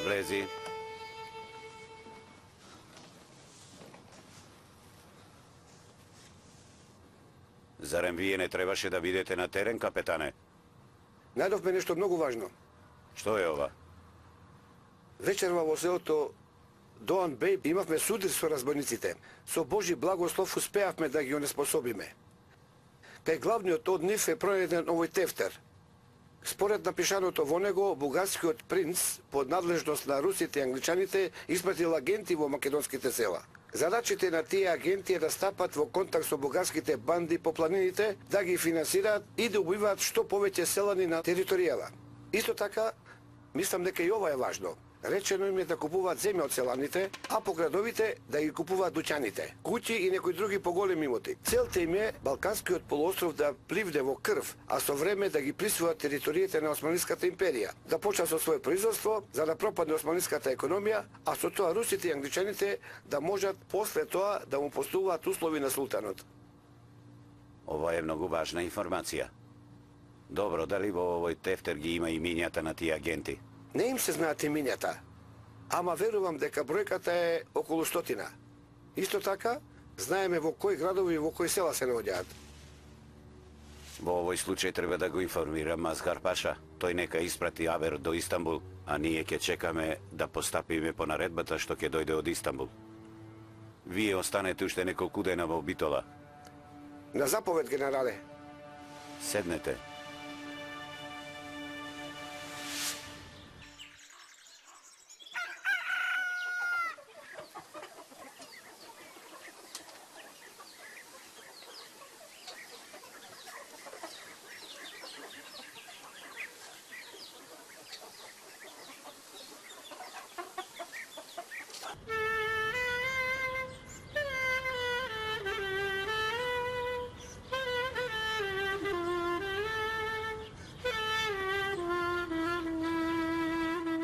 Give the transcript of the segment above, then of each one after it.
влези. Зарем вие не требаше да бидете на терен, капетане? Најдовме нешто многу важно. Што е ова? Вечерва во селото Доан Беј имавме судир со разбойниците. Со Божи благослов успеавме да ги онеспособиме. Кај главниот од нив е пронајден овој тефтер. Според напишаното во него, бугарскиот принц, под надлежност на русите и англичаните, испратил агенти во македонските села. Задачите на тие агенти е да стапат во контакт со бугарските банди по планините, да ги финансираат и да убиваат што повеќе селани на територијава. Исто така, мислам дека и ова е важно. Речено им е да купуваат земја од селаните, а по градовите да ги купуваат дуќаните, куќи и некои други поголеми имоти. Целта им е Балканскиот полуостров да пливне во крв, а со време да ги присвојат териториите на Османската империја, да почнат со свое производство, за да пропадне османската економија, а со тоа русите и англичаните да можат после тоа да му постуваат услови на султанот. Ова е многу важна информација. Добро, дали во овој тефтер ги има имињата на тие агенти? Не им се знаат имињата, ама верувам дека бројката е околу 100. Исто така, знаеме во кои градови и во кои села се наоѓаат. Во овој случај треба да го информира Мазгар Паша. Тој нека испрати Авер до Истанбул, а ние ќе чекаме да постапиме по наредбата што ќе дојде од Истанбул. Вие останете уште неколку дена во Битола. На заповед, генерале. Седнете.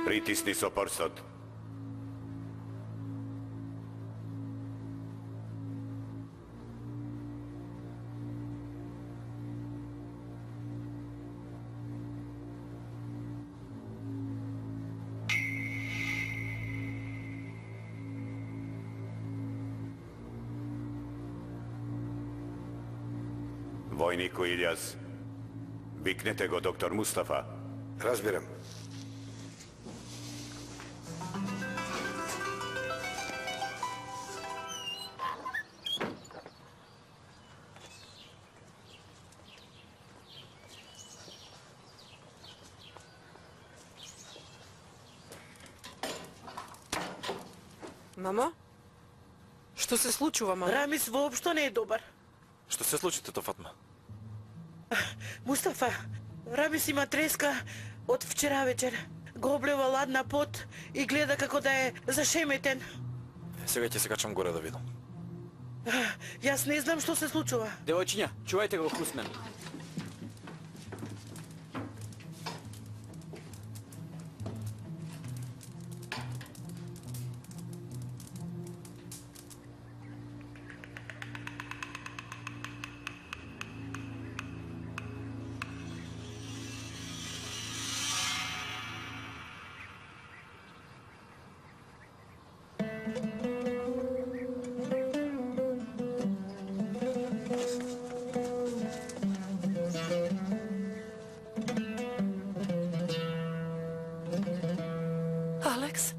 Притисни со прстот. Војнику Илјас, викнете го доктор Мустафа. Разбирам. Мамо? Што се случува, мамо? Рамис воопшто не е добар. Што се случи, тето Фатма? Мустафа, Рамис има треска од вчера вечер. Го облева ладна пот и гледа како да е зашеметен. Сега ќе се качам горе да видам. Јас не знам што се случува. Девојчиња, чувајте го Хусмен. Алекс?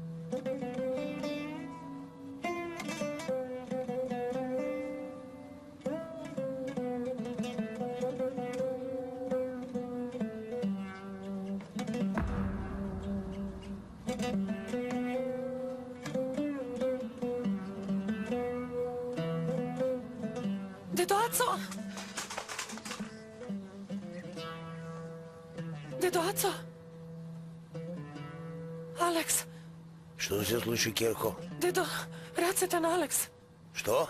Дедо Ацо! Дедо Ацо! Алекс! Што се случи, Керко? Дедо, рацете на Алекс. Што?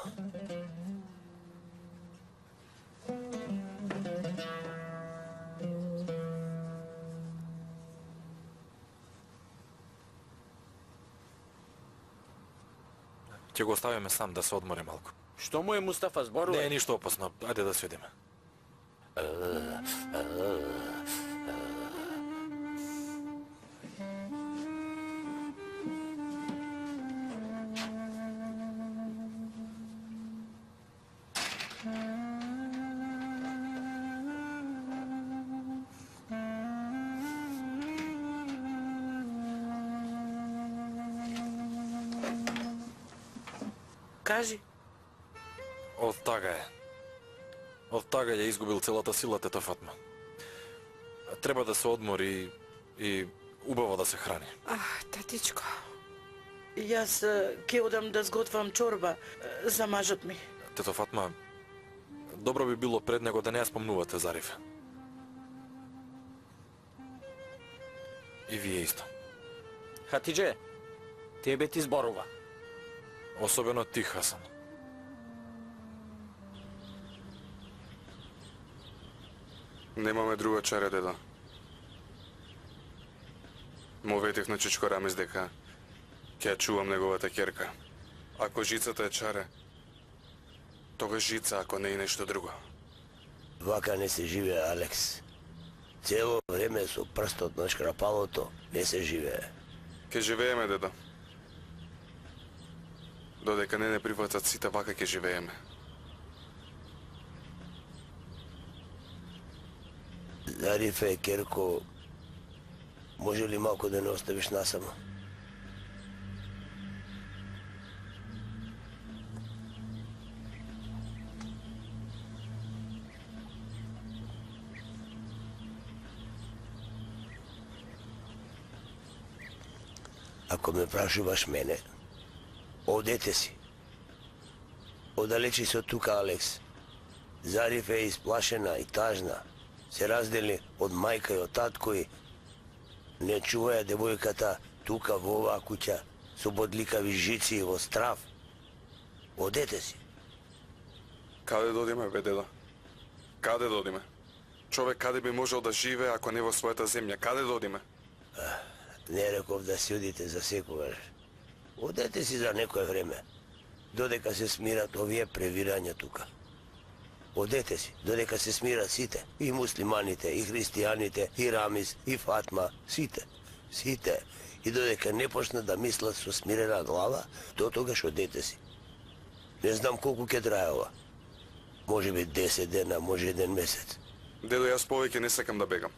Ќе го оставиме сам да се одмори малку. Што му е Мустафа, зборува? Не е ништо опасно, ајде да сведиме. Кажи. Од тага е. Од тага ја изгубил целата сила тето Фатма. Треба да се одмори и убаво да се храни. Татичко. Јас ќе одам да сготвам чорба за мажот ми. Тето Фатма, добро би било пред него да не ја спомнувате Зарифе. И вие исто. Хатидже, тебе ти зборува. Особено ти, Хасан. Немаме друга чаре, дедо. Му ветив на Чичко Рамис дека ќе ја чувам неговата ќерка. Ако жицата е чаре, тогаш жица, ако не и нешто друго. Вака не се живее, Алекс. Цело време со прстот на шкрапалото не се живее. Ке живееме, дедо. Додека не прифатат сите, вака ќе живееме. Зарифе, Керко, може ли малко да не оставиш насама? Ако ме прашуваш мене, одете си. Одалечи се од тука, Алекс. Зариф е исплашена и тажна. Се раздели од мајка и од татко и не чуваја девојката тука во оваа куќа со бодликави жици и во страв. Одете си. Каде додиме, бе, дедо? Каде додиме? Човек каде би можел да живее ако не во својата земја? Каде додиме? Не реков да си одите за секогаш. Одете си за некое време, додека се смират овие превирања тука. Одете си, додека се смират сите, и муслиманите, и христијаните, и Рамис, и Фатма, сите. Сите. И додека не почнат да мислат со смирена глава, до тогаш одете си. Не знам колку ќе трае ова. Може би 10 дена, може 1 месец. Дедо, јас повеќе не сакам да бегам.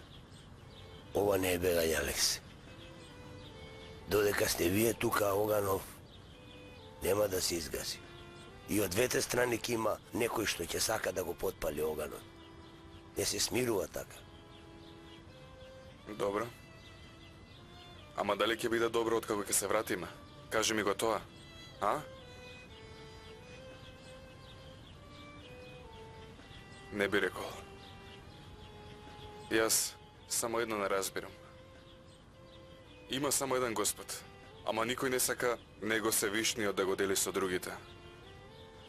Ова не е бегање, Алекс. Додека сте вие тука, оганов нема да се изгаси. И од двете страни ќе има некој што ќе сака да го потпали оганот. Не се смирува така. Добро. Ама дали ќе биде добро откако ќе се вратиме? Кажи ми го тоа, а? Не би рекол. Јас само едно не разбирам. Има само еден Господ, ама никој не сака него Севишниот да го дели со другите.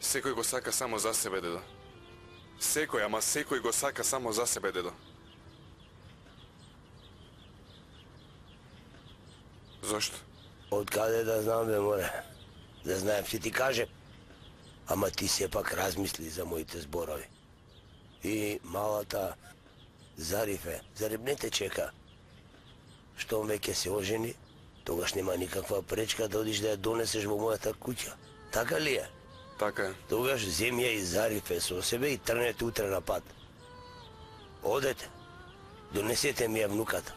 Секој го сака само за себе, дедо. Секој, ама секој го сака само за себе, дедо. Зошто? Од каде да знам, бе, море? Да знаем, ќе ти кажем. Ама ти сепак размисли за моите зборови. И малата Зарифе, зарем не те чека? Штом веќе се ожени, тогаш нема никаква пречка да одиш да ја донесеш во мојата куќа. Така ли е? Така е. Тогаш земја и Зарифе со себе и трнете утре на пат. Одете, донесете ми ја внуката.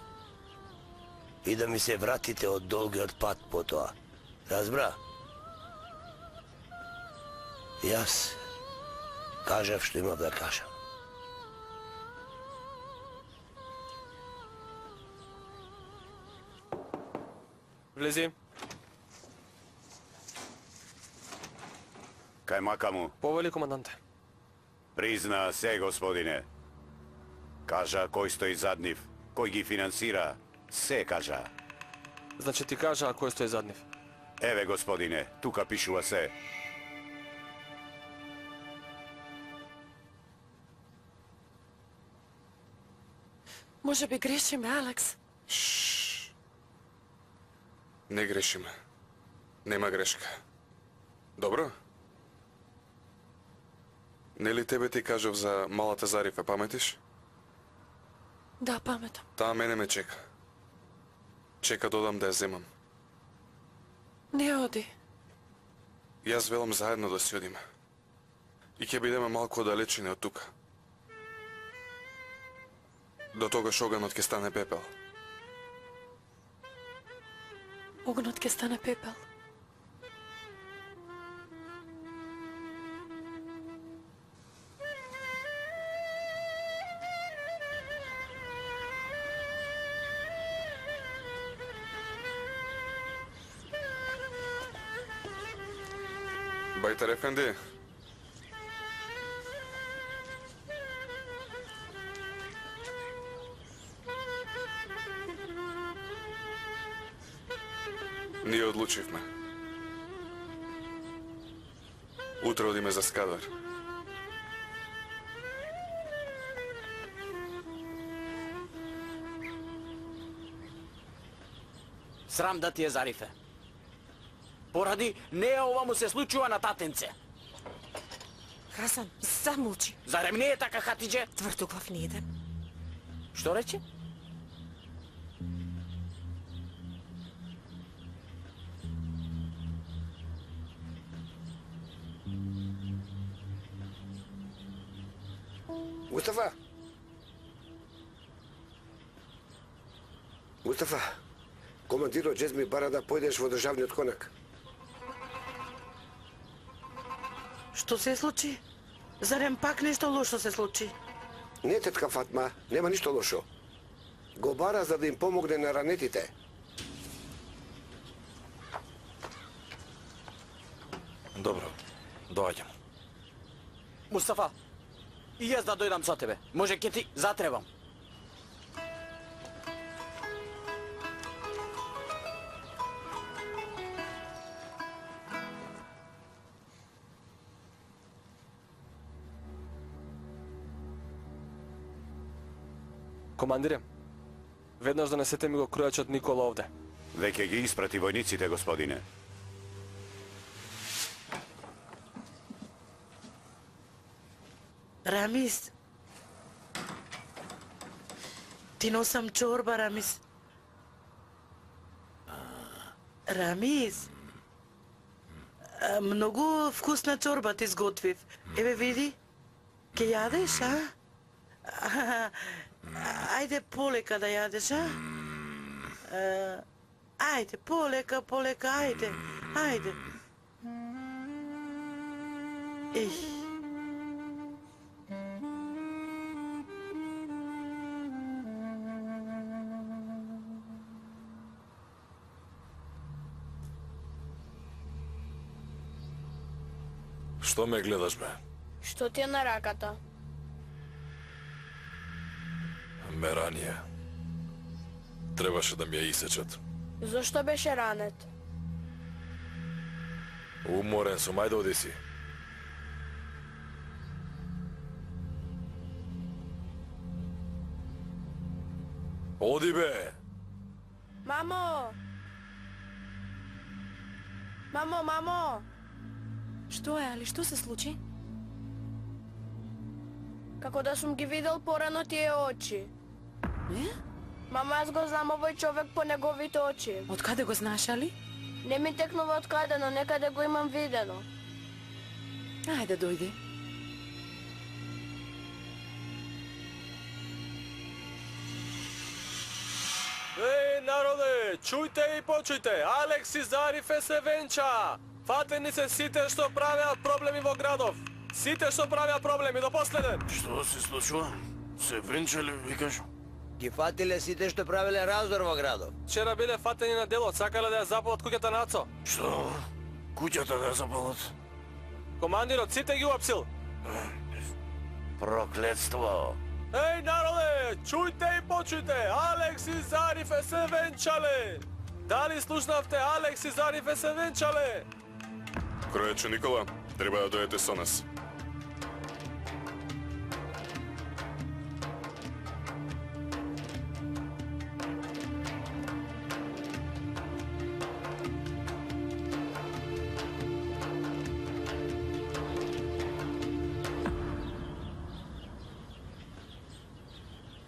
И да ми се вратите од долгиот пат по тоа. Разбра? Јас кажав што имав да кажам. Влези. Кај Макаму, Повели, команданте. призна се, господине. Кажа кој стои зад нив, кој ги финансира, се кажа. Значи ти кажа кој стои зад нив. Еве, господине, тука пишува се. Може би грешиме, Алекс. Не грешиме. Нема грешка. Добро? Нели тебе ти кажав за малата Зарифа, паметиш? Да, паметам. Таа мене ме чека. Чека додам да ја земам. Не оди. Јас велам заедно да си одиме. и ќе бидеме малку далечини од тука. До тогаш оганот ќе стане пепел. Огнот ќе стане пепел. Бајтар ефенди, ние одлучивме. Утре одиме за Скадар. Срам да ти е, Зарифе. Поради неа ова му се случува на татенце. Хасан, замолчи. Зарем не е така, Хатидже? Тврдоглав не еден. Што рече? Мустафа! Мустафа, командирот Джезми бара да појдеш во државниот конак. Што се случи? Зарем пак нешто лошо се случи? Не, тетка Фатма, нема ништо лошо. Го бара за да им помогне на ранетите. Добро, доаѓам. Мустафа, и јас да дојдам со тебе. Може ќе ти затребам. Командире, веднаш донесете ми го кројачот Никола овде. Веќе ги испрати војниците, господине. Рамис. Ти носам чорба, Рамис. Рамис. Многу вкусна чорба ти сготвив. Еве види. Ке јадеш, а? Ајде полека да јадеш, а? Ајде, полека, ајде. Ајде. Еј. Што ме гледаш, бе? Што ти е на раката? Мерање. Требаше да ми ја исечат. Зошто беше ранет? Уморен сум, ајде оди си. Оди, бе! Мамо! Мамо! Што е, али што се случи? Како да сум ги видел порано тие очи. Не? Мамо, јас го знам овој човек по неговите очи. Од каде го знаеш, али? Не ми текнува од каде, но некаде го имам видено. Ајде, дојди. Еј, народе, чујте и почујте, Алекси Зарифе се венча! Фатени се сите што правеа проблеми во градов. Сите што правеа проблеми до последен. Што се случува? Се венчале, викаш? Ги фатиле сите што правеле раздор во градот. Вчера биле фатени на делот, сакале да ја запалат куќата на Ацо. Што? Куќата да ја запалат? Командирот сите ги уапсил. Проклетство! Еј, народе, чујте и почујте, Алекси Зарифе се венчале. Дали слушнавте, Алекси Зарифе се венчале? Кројачо Никола, треба да дојдете со нас.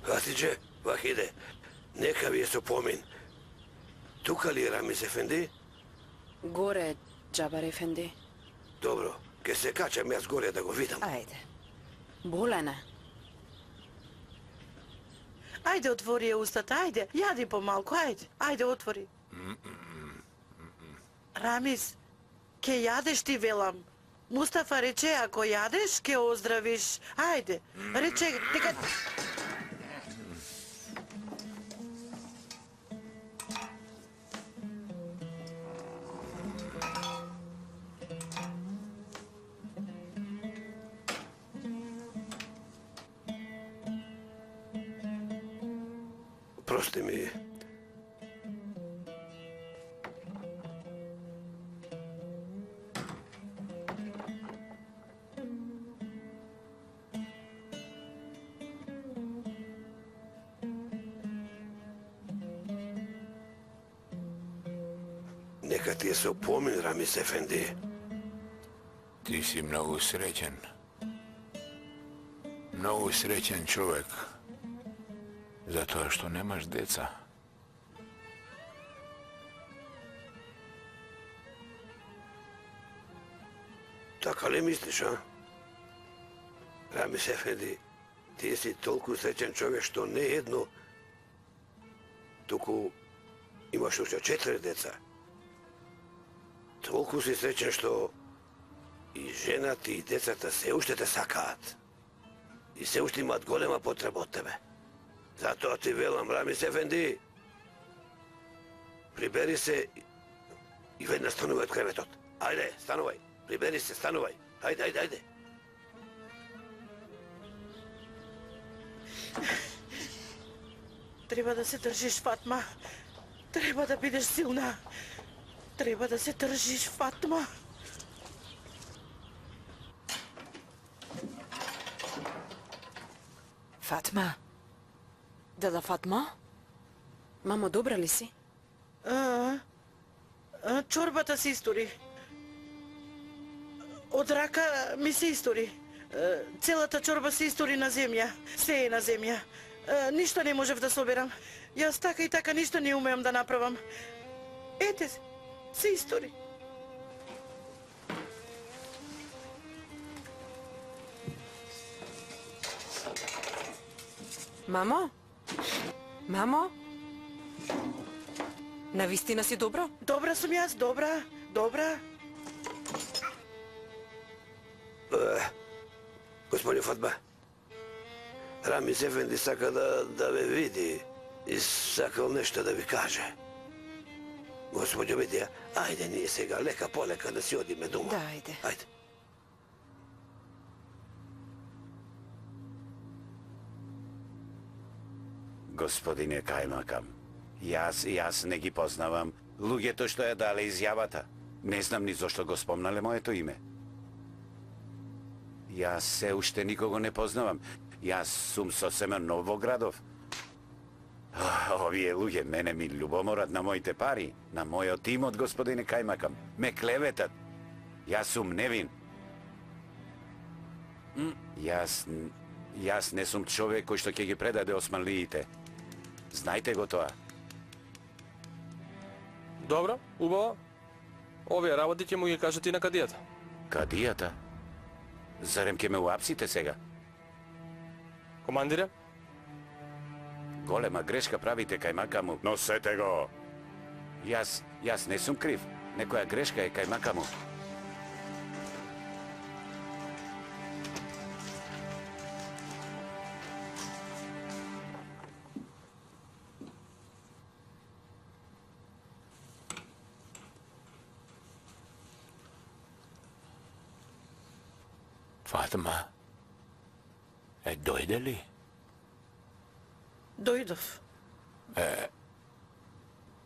Хатидже, Вахиде, нека ви е со помин. Тука ли е Рамис ефенди? Горе, Џабар ефенди. Добро, Ке се качам јас горе да го видам. Ајде. Болен е. Ајде, отвори ја устата, ајде. Јади помалку, ајде. Ајде, отвори. Рамис, ке јадеш ти велам. Мустафа рече, ако јадеш, ке оздравиш. Ајде, рече, дека... Прости ми. Нека ти се опомин, Рамис Ефенди. Ти си многу среќен. Многу среќен човек. Затоа што немаш деца. Така ли мислиш, а? Рамис Ефенди, ти си толку среќен човек што не едно, туку имаш уште 4 деца. Толку си среќен што и жената и децата се уште те сакаат. И се уште имаат голема потреба од тебе. Затоа ти велам, Рамис Ефенди, прибери се и веднаш станувај од креветот. Ајде, станувај, прибери се, станувај. Ајде, ајде, ајде. Треба да се држиш, Фатма. Треба да бидеш силна. Треба да се држиш, Фатма. Фатма? Дада Фатма? Мамо, добра ли си? Чорбата се истори. Од рака ми се истори. Целата чорба се истори на земја. Се е на земја. Ништо не можев да соберам. Јас така и така ништо не умеам да направам. Ете се истори. Мамо? Мамо? Навистина си добро? Добра сум јас, добра, добра. Господи Фатма, Рамис Ефенди сака да ве види и сакал нешто да ви каже. Господи Бедија, ајде ние сега лека полека да си одиме дома. Да, ајде. Ајде. Господине Кајмакам, јас не ги познавам луѓето што ја дале изјавата. Не знам ни зошто го спомнале моето име. Јас се уште никого не познавам. Јас сум сосема нов во градов. Овие луѓе мене ми љубоморат на моите пари, на мојот имот, господине Кајмакам. Ме клеветат. Јас сум невин. Јас не сум човек кој што ќе ги предаде османлиите. Знајте го тоа. Добро, убаво. Овие работи ќе му ги кажат и на кадијата. Кадијата? Зарем ќе ме уапсите сега? Командире? Голема грешка правите, Кајмакаму. Носете го! Јас не сум крив. Некоја грешка е, Кајмакаму. Фатма, дојде ли? Дојдов.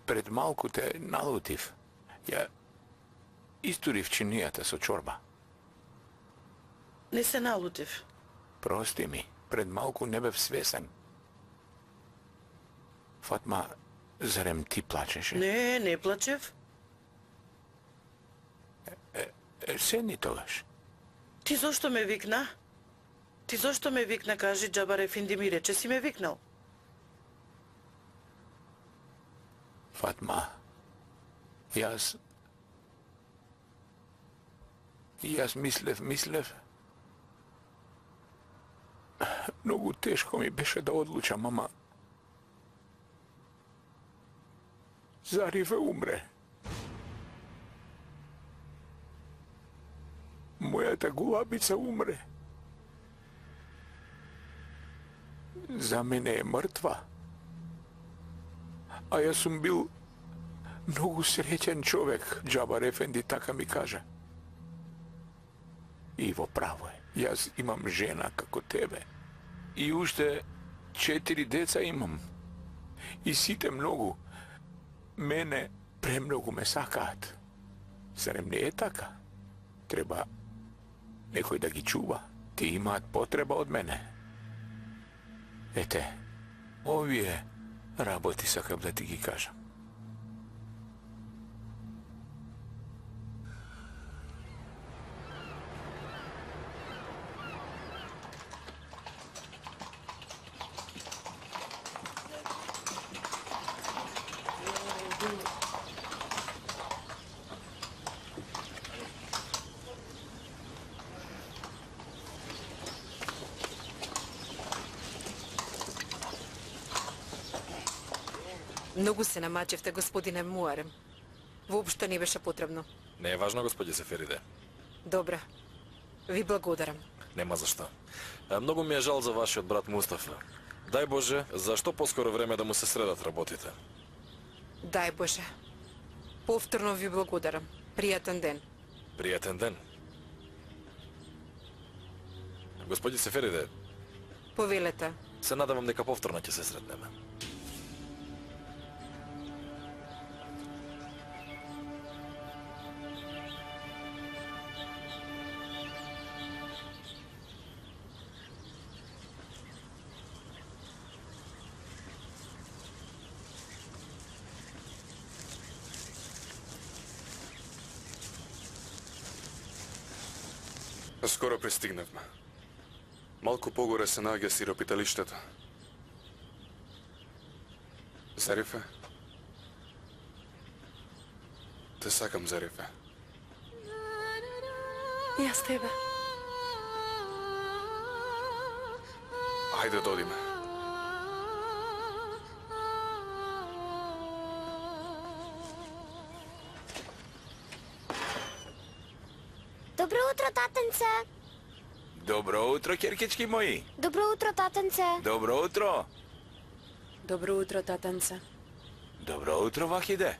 Пред малку те налутив. Ја истурив чинијата со чорба. Не се налутив. Прости ми, пред малку не бев свесен. Фатма, зарем ти плачеше? Не плачев. Седни тогаш. Ти зошто ме викна? Ти зошто ме викна, кажи, Џабар Ефенди ми рече си ме викнал. Фатма, јас И јас мислев. Многу тешко ми беше да одлучам, ама Зарифе умре. Мојата гулабица умре. За мене е мртва. А јас сум бил многу среќен човек, Џабар Ефенди така ми кажа. Иво, право е. Јас имам жена како тебе. И уште 4 деца имам. И сите многу мене премногу ме сакаат. Зарем не е така? Треба некој да ги чува. Ти имаат потреба од мене. Ете, овие работи сакам да ти ги кажам. Многу се намачевте, господине Муарем. Воопшто не беше потребно. Не е важно, господи Сефериде. Добра. Ви благодарам. Нема зашто. Многу ми е жал за вашиот брат Мустафа. Дај Боже, за што поскоро време да му се средат работите. Дај Боже. Повторно ви благодарам. Пријатен ден. Пријатен ден. Господи Сефериде, Повелете. се надевам дека повторно ќе се сретнеме. Скоро пристигнавме. Малку погоре се наоѓа сиропиталиштето. Зарифе? Те сакам, Зарифе. Јас тебе. Ајде да одиме. Добро утро, татенце! Добро утро, керкички мои. Добро утро, татенце! Добро утро. Добро утро, татенце. Добро утро, Вахиде.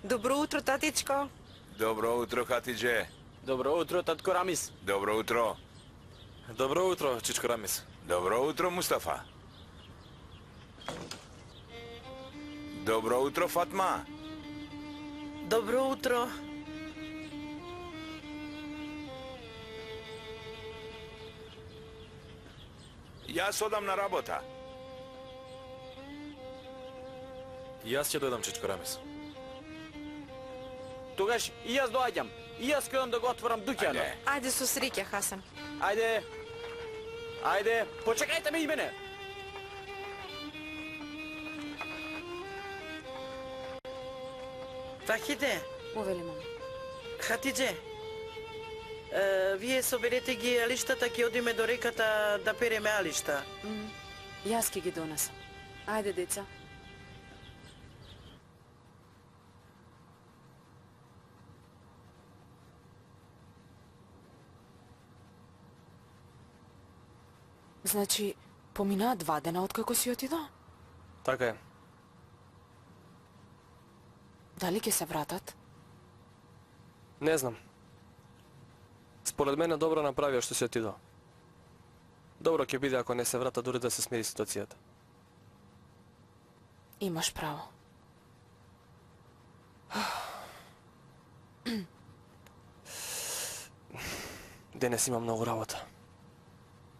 Добро утро, татичко. Добро утро, Хатидже. Добро утро, татко Рамис. Добро утро. Добро утро, чичко Рамис. Добро утро, Мустафа. Добро утро, Фатма. Добро утро. Јас одам на работа. Јас ќе дојдам, чичко Рамис. Тогаш и јас доаѓам. И јас кrenам да го отворам дуќанот. Ајде со среќа, Хасан. Ајде. Ајде, почекајте ме и мене. Вахиде, Увели, мама. Хатидже, вие соберете ги алиштата, ќе одиме до реката да переме алишта. Јас ќе ги донесам. Ајде, деца. Значи, поминаа 2 дена откако си отида? Така е. Дали ќе се вратат? Не знам. Според мене добро направија што си отидо. Добро ќе биде ако не се врата дури да се смири ситуацијата. Имаш право. Денес има многу работа.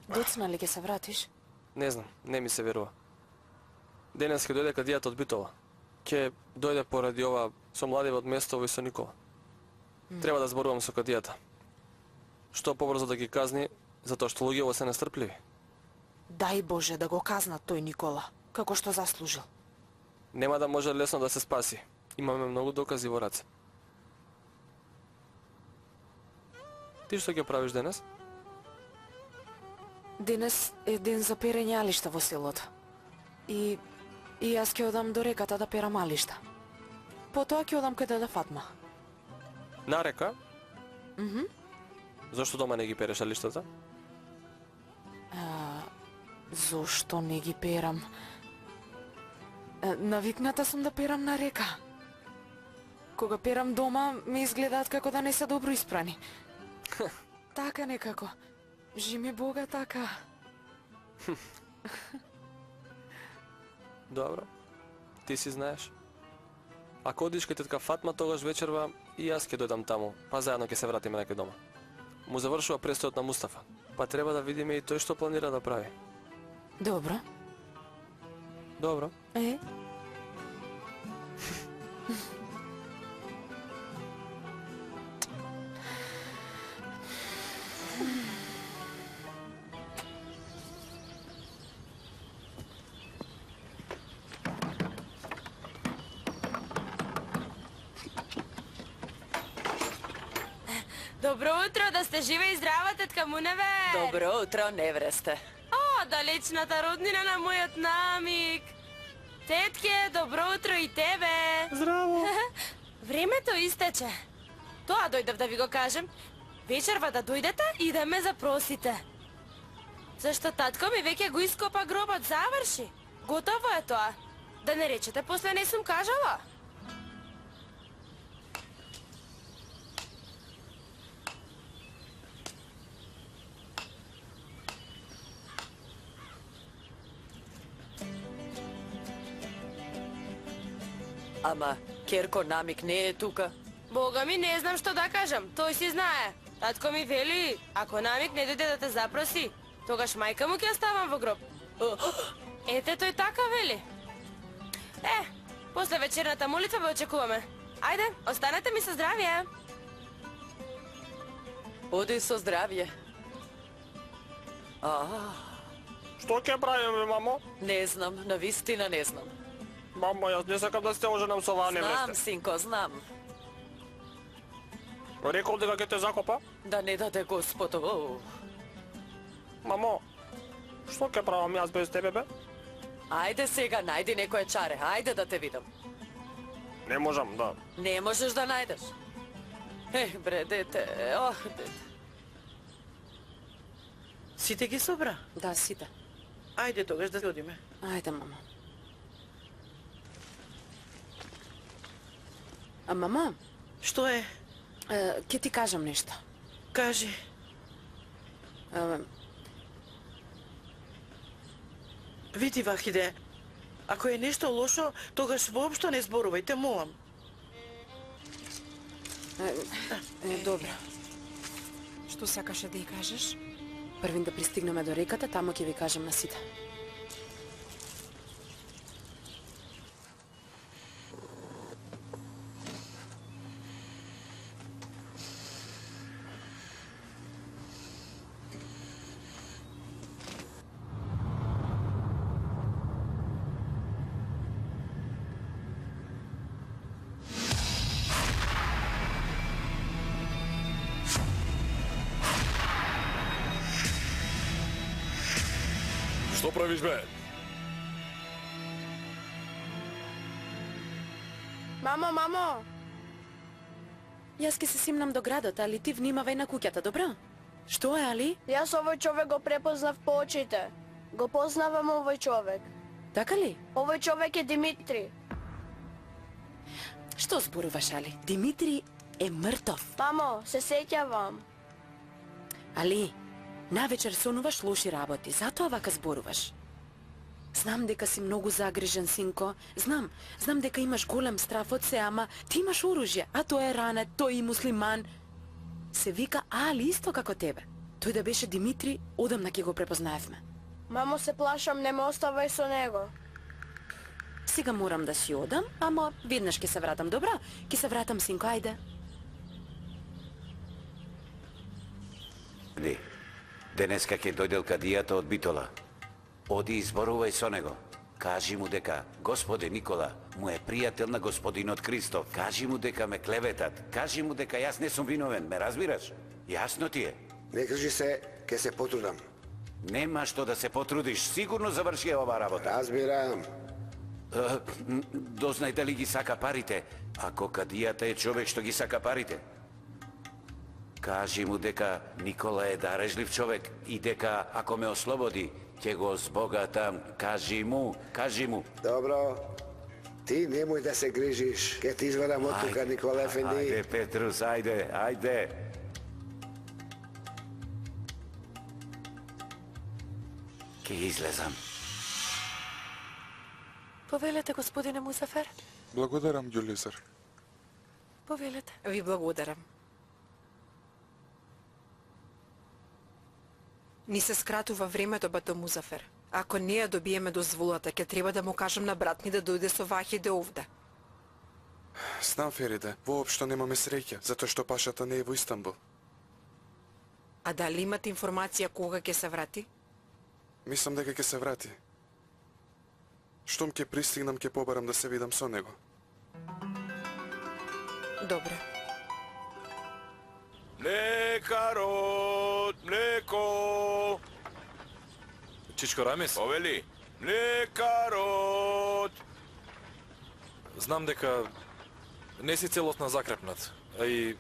Доцна ли ќе се вратиш? Не знам, не ми се верува. Денес ќе дојде кадијата од Битола. Ќе дојде поради ова со младивот Место и со Никола. Треба да зборувам со кадијата. Што побрзо да ги казни, затоа што луѓето се нестрпливи. Дај Боже да го казнат тој Никола, како што заслужил. Нема да може лесно да се спаси. Имаме многу докази во раце. Ти што ќе правиш денес? Денес е ден за перење алишта во селото. И јас ќе одам до реката да перам алишта. Потоа ќе одам каде да Фатма. На река? Зошто дома не ги переш алиштата? Зошто не ги перам? Навикната сум да перам на река. Кога перам дома, ми изгледаат како да не се добро испрани. Така некако. Жи Бога така. Добро. Ти си знаеш. Ако одиш кај тетка Фатма, тогаш вечерва и јас ќе дојдам таму, па заедно ќе се вратиме некај дома. Му завршува престојот на Мустафа, па треба да видиме и тој што планира да прави. Добро. Добро. Добро утро, да сте жива и здрава, тетка Муневе! Добро утро, невресте. О, далечната роднина на мојот намик! Тетке, добро утро и тебе! Здраво! Времето истече. Тоа дојдев да ви го кажем. Вечерва да дојдете и да ме запросите. Зашто татко ми веќе го ископа гробот, заврши. Готово е тоа. Да не речете, после не сум кажала. Ама, Керко намик не е тука. Бога ми, не знам што да кажам. Тој си знае. Татко ми вели, ако намик не дојде да те запроси, тогаш мајка му ќе оставам во гроб. Ете, тој така вели. После вечерната молитва ве очекуваме. Ајде, останете ми со здравје. Оди со здравје. Што ќе правиме, мамо? Не знам, навистина не знам. Мамо, јас не сакам да се оженам со оваа невеста. Знам, синко, знам. Рекол дека ќе те закопа? Да не даде Господ. Мамо, што ќе правам јас без тебе, бе? Ајде сега, најди некој чаре, ајде да те видам. Не можам, да. Не можеш да најдеш. Бре, дете, дете. Сите ги собра? Да, сите. Ајде тогаш да одиме. Ајде, мамо. Мама? Што е? Ќе ти кажам нешто. Кажи. Види, Вахиде, ако е нешто лошо, тогаш воопшто не зборувај, те молам. Добро. Што сакаше да ја кажеш? Првин да пристигнеме до реката, таму ќе ви кажам на сите. Што правиш, бе? Мамо! Јас ќе се симнам до градот, али ти внимавај на куќата, добро? Што е, Али? Јас овој човек го препознав по очите. Го познавам овој човек. Така ли? Овој човек е Димитри. Што зборуваш, Али? Димитри е мртов. Мамо, се сеќавам. Али, навечер сонуваш лоши работи, затоа вака зборуваш. Знам дека си многу загрижен, синко. Знам дека имаш голем страф од се, ама ти имаш оружје, а тој е ранет, тој е муслиман. Се вика Али исто како тебе. Тој да беше Димитри, одамна ќе го препознаевме. Мамо, се плашам, не ме оставај со него. Сега морам да си одам, ама веднаш ќе се вратам, добро? Ќе се вратам, синко, ајде. Денеска ќе дојдел кадијата од Битола. Оди и зборувај со него. Кажи му дека Господе Никола му е пријател на Господинот Христов. Кажи му дека ме клеветат. Кажи му дека јас не сум виновен, ме разбираш? Јасно ти е. Не кржи се, ке се потрудам. Нема што да се потрудиш, сигурно заврши ова работа. Разбирам. Дознај дали ги сака парите, ако кадијата е човек што ги сака парите. Кажи му дека Никола е дарежлив човек и дека ако ме ослободи, ќе го збогатам. Кажи му. Добро. Ти немој да се грижиш. Ке ти извадам од тука, Никола Ефенди. Ајде, Петрус, ајде. Ке излезам. Повелете, господине Музафер. Благодарам, Ѓулизар. Повелете. Ви благодарам. Ни се скратува времето, бато Музафер. Ако не ја добиеме дозволата, ќе треба да му кажам на брат ми да дојде со Вахиде овде. Знам, Фериде, воопшто немаме среќа, затоа што пашата не е во Истанбул. А дали имате информација кога ќе се врати? Мислам дека ќе се врати. Штом ќе пристигнам, ќе побарам да се видам со него. Добре. Млекарот, млеко! Чичко Рамис? Повели, млекарот! Знам дека не си целосно закрепнат, а и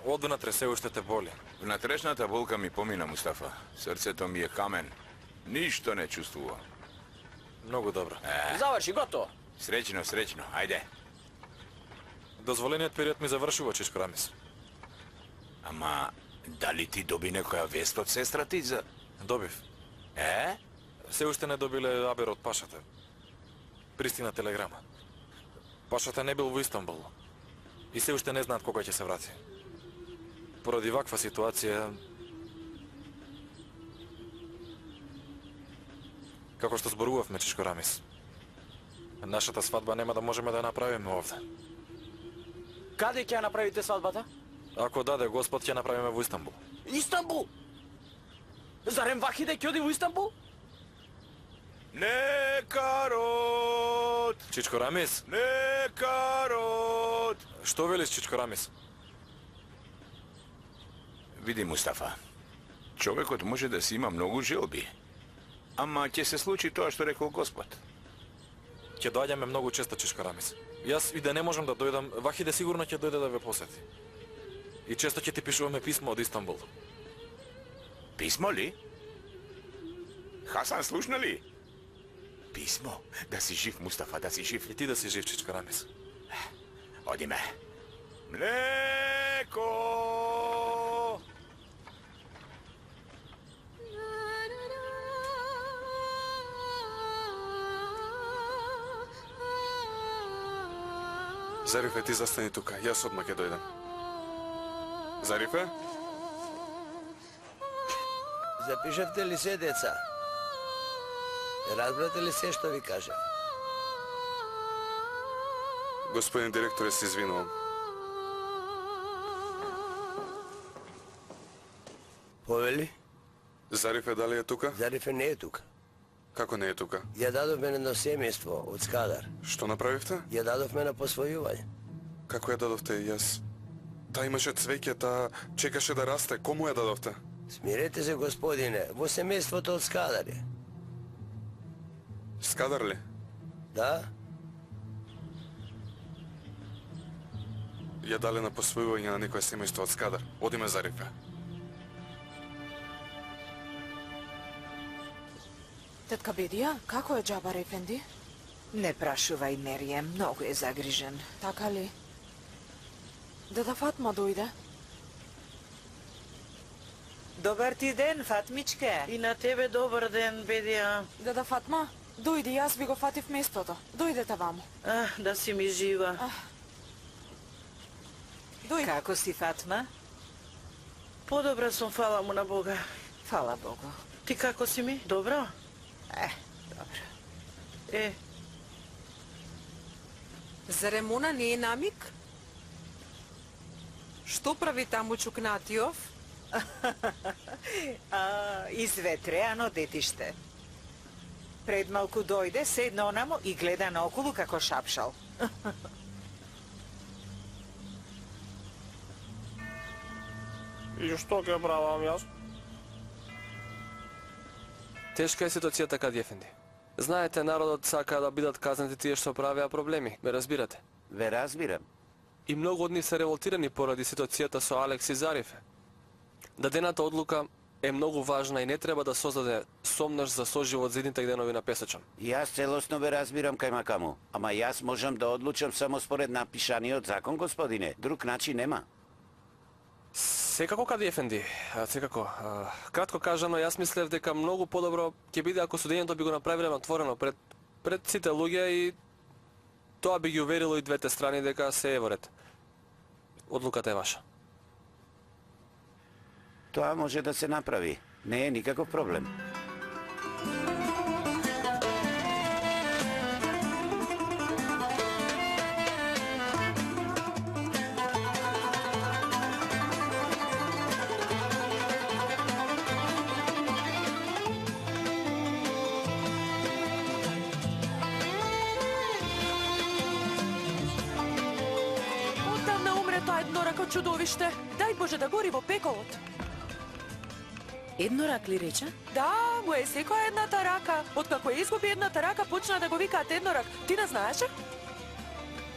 одвнатре се уште те боли. Внатрешната болка ми помина, Мустафа. Срцето ми е камен. Ништо не чувствувам. Многу добро. Заврши, готово. Среќно, ајде. Дозволениот период ми завршува, Чичко Рамис. Ама, дали ти доби некоја вест од сестра ти за... Добив. Се уште не добиле абер од пашата. Пристигна телеграма. Пашата не бил во Истанбул. И се уште не знаат кога ќе се врати. Поради ваква ситуација... Како што зборувавме, Чичко Рамис. Нашата свадба нема да можеме да направиме овде. Каде ќе ја направите свадбата? Ако даде Господ, ќе направиме во Истанбул. Истанбул? Зарем Вахиде ќе оди во Истанбул? Лекарот! Чичко Рамис? Лекарот! Што велиш, Чичко Рамис? Види, Мустафа, човекот може да си има многу желби. Ама ќе се случи тоа што рекол Господ. Ќе доаѓаме многу често, Чичко Рамис. Јас и да не можам да дојдам, Вахиде сигурно ќе дојде да ве посети. И често ќе ти пишуваме писмо од Истанбул. Писмо ли? Хасан, слушна ли? Писмо? Да си жив, Мустафа, да си жив. И ти да си жив, Чичко Рамис. Одиме. Млеко! Зарифе, ти застани тука, јас одма ќе дојдам. Зарифе? Запишавте ли се, деца? Разбрате ли се што ви кажа? Господин директоре, се извинувам. Повели? Зарифе дали е тука? Зарифе не е тука. Како не е тука? Ја дадовме на едно семејство од Скадар. Што направивте? Ја дадовме на посвојување. Како ја дадовте јас? Та имаше цвеќе, та чекаше да расте. Кому ја дадовте? Смирете се, господине, во семејството од Скадар е. Скадар ли? Да? Ја дале на посвојување на некој семејство од Скадар. Одиме, Зарифе. Тетка Бедија, како е Џабар Ефенди? Не прашувај, Мерием, многу е загрижен. Така ли? Деда Фатма дојде. Добар ти ден, Фатмичке. И на тебе добар ден, Бедија. Деда Фатма, дојди, јас би го фатив местото. Дојдете ваму. Да си ми жива. Дојди. Како си, Фатма? Подобра сум, фала му на Бога. Фала Богу. Ти како си ми? Добро? Добро. Зарем она не е намик? Што прави таму Чукнатиов? Изветреано детиште. Пред малку дојде, седна онамо и гледа наоколу како шапшал. И што ќе правам јас? Тешка е ситуацијата, Кади ефенди. Знаете, народот сака да бидат казнати тие што правеа проблеми, ме разбирате? Ве разбирам. И многу од нив се револтирани поради ситуацијата со Алекс и Зарифе. Дадената одлука е многу важна и не треба да создаде сомнаш за соживот за идните денови на Песочан. Јас целосно ве разбирам кај Макаму, ама јас можам да одлучам само според напишаниот закон, господине. Друг начин нема. Секако, Кади ефенди, секако. Кратко кажано, јас мислев дека многу подобро ќе биде ако судењето би го направиле отворено пред сите луѓе и тоа би ги уверило и двете страни дека се е во ред. Одлуката е ваша. Тоа може да се направи. Не е никаков проблем. Оддавна умре тоа еднорако чудовиште. Дај Боже да гори во пеколот. Еднорак ли рече? Да, му е секоја едната рака. Откако ја изгуби едната рака, почна да го викаат еднорак. Ти не знаеше?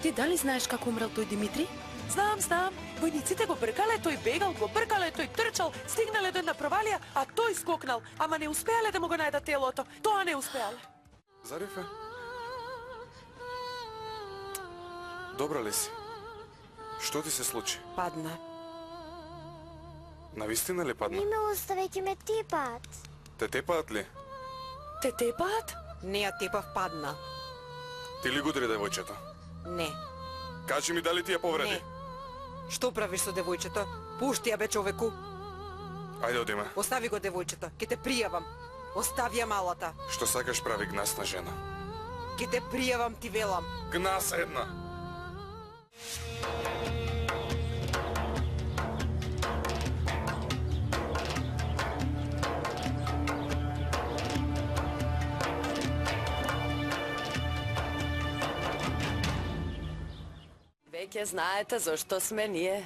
Ти дали знаеш како умрел тој Димитри? Знам. Војниците го бркале, тој бегал, го бркале, тој трчал, стигнале до една провалија, а тој скокнал. Ама не успеале да му го најдат телото. Тоа не успеале. Зарифе? Добра ли си? Што ти се случи? Падна. Навистина ли падна? Не ме оставете ме тепат. Те тепаат ли? Те тепаат? Не ја тепав, падна. Ти ли го удари девојчето? Не. Кажи ми дали ти ја повреди? Не. Што правиш со девојчето? Пушти ја бе, човеку. Ајде одиме. Остави го девојчето, ќе те пријавам. Остави ја малата. Што сакаш прави гнасна жена. Ќе те пријавам, ти велам. Гнас една. Веќе знаете зашто сме ние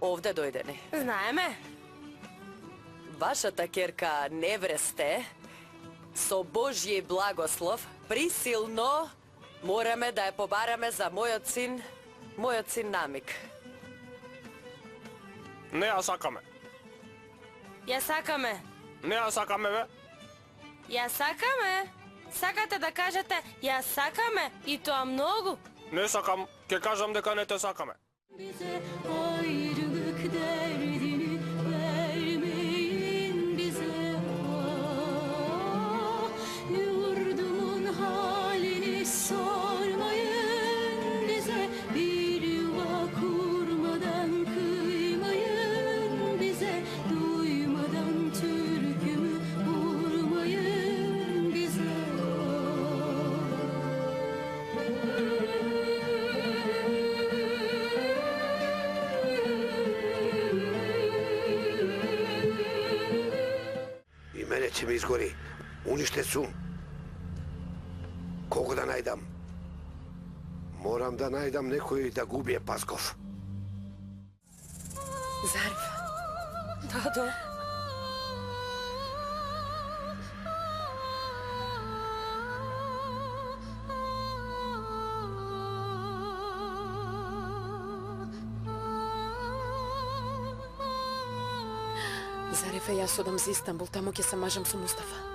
овде дојдени. Знаеме. Вашата керка Невресте, со Божји благослов, присилно мораме да ја побараме за мојот син Намик. Не ја сакаме. Ја сакаме. Не ја сакаме, бе. Ја сакаме. Сакате да кажете ја сакаме и тоа многу. Не сакам, ќе кажам дека не те сакаме. Ayrılık derdini vermeyin bize, ah, yurdumun halini sormayın bize, bir yuva kurmadan kıymayın bize, duymadan türkümü vurmayın bize. И мене ќе ме изгори. Уништет сум. Кого да најдам? Морам да најдам некој да го убие Пасков. Зариф. Дадо. Зарифе, јас одам за Истанбул, таму ќе се мажам со Мустафа.